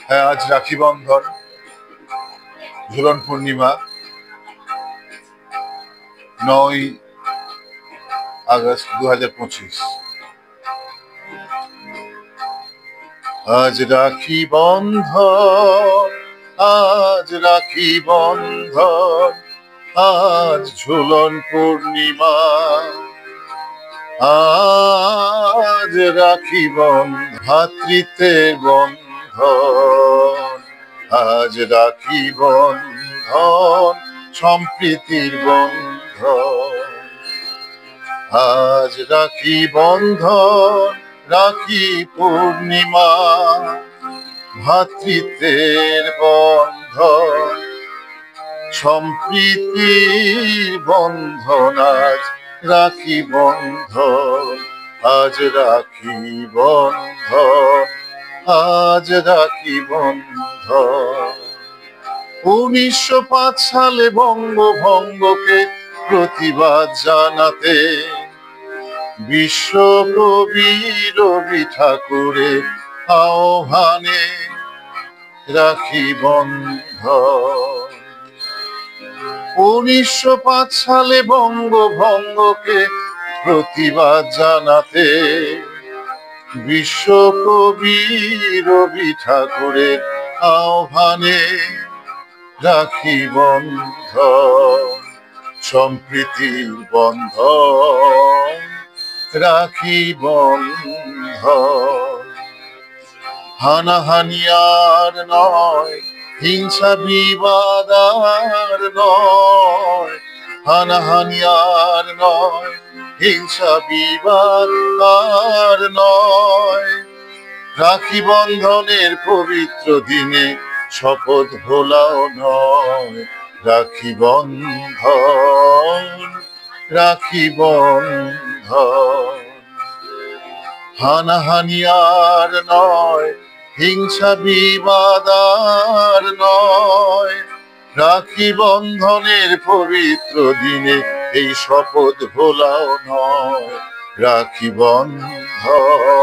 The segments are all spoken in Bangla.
হ্যাঁ, আজ রাখি বন্ধন, ঝুলন পূর্ণিমা, 9 আগস্ট 2025। আজ রাখি বন্ধন, আজ রাখি বন্ধন, আজ ঝুলন পূর্ণিমা, আজ রাখি বন্ধন, ভাতৃত্বের বন্ধন, আজ রাখি বন্ধন, সম্প্রীতির বন্ধন, আজ রাখি বন্ধন, রাখি পূর্ণিমা, ভাতৃত্বের বন্ধন, সম্প্রীতির বন্ধন, আজ রাখি বন্ধন, আজ রাখি বন্ধন, আজ রাখি বন্ধন। 1905 সালে বঙ্গভঙ্গকে প্রতিবাদ জানাতে বিশ্বকবি রবি ঠাকুরের আহ্বানে রাখি বন্ধন। 1905 সালে বঙ্গভঙ্গকে প্রতিবাদ জানাতে বিশ্বকবি রবি ঠাকুরের আহ্বানে রাখি বন্ধন, সম্প্রীতির বন্ধন, রাখি বন্ধন। হানাহানি আর নয়, হিংসা বিবাদ আর নয়, হানাহানি আর নয়, হিংসা বিবাদ আর নয়। রাখি বন্ধনের পবিত্র দিনে শপথ ভোলাও নয়, রাখি বন্ধন, রাখি বন্ধন। হানাহানি আর নয়, হিংসা বিবাদ আর নয়, রাখি বন্ধনের পবিত্র দিনে এই শপথ ভোলাও নয়, রাখি বন্ধন,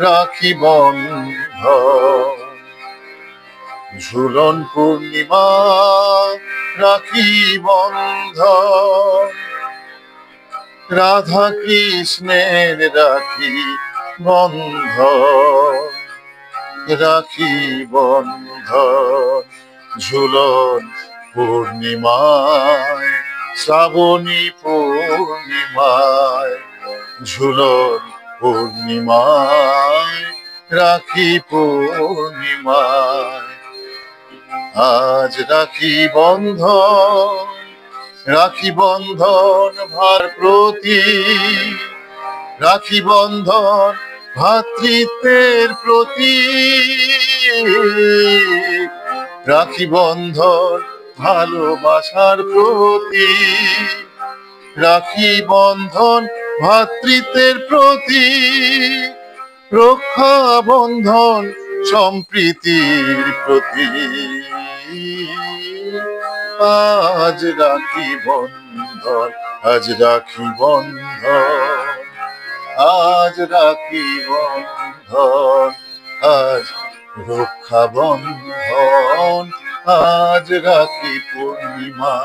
রাখি বন্ধন। ঝুলন পূর্ণিমা, রাখি বন্ধন, রাধা কৃষ্ণের রাখি বন্ধন, রাখি বন্ধন। ঝুলন পূর্ণিমায়, শ্রাবণী পূর্ণিমায়, ঝুলন পূর্ণিমায়, রাখি পূর্ণিমায়, আজ রাখি বন্ধন, রাখি বন্ধন ভার প্রতি, রাখি বন্ধন ভাতৃত্বের প্রতি, রাখি বন্ধন ভালোবাসার প্রতি, রাখি বন্ধন ভাতৃত্বের প্রতি, রক্ষা বন্ধন সম্প্রীতির প্রতি। আজ রাখি বন্ধন, আজ রাখি বন্ধন, আজ রাখি বন্ধন, আজ রক্ষা বন্ধন, আজ রাখি পূর্ণিমা।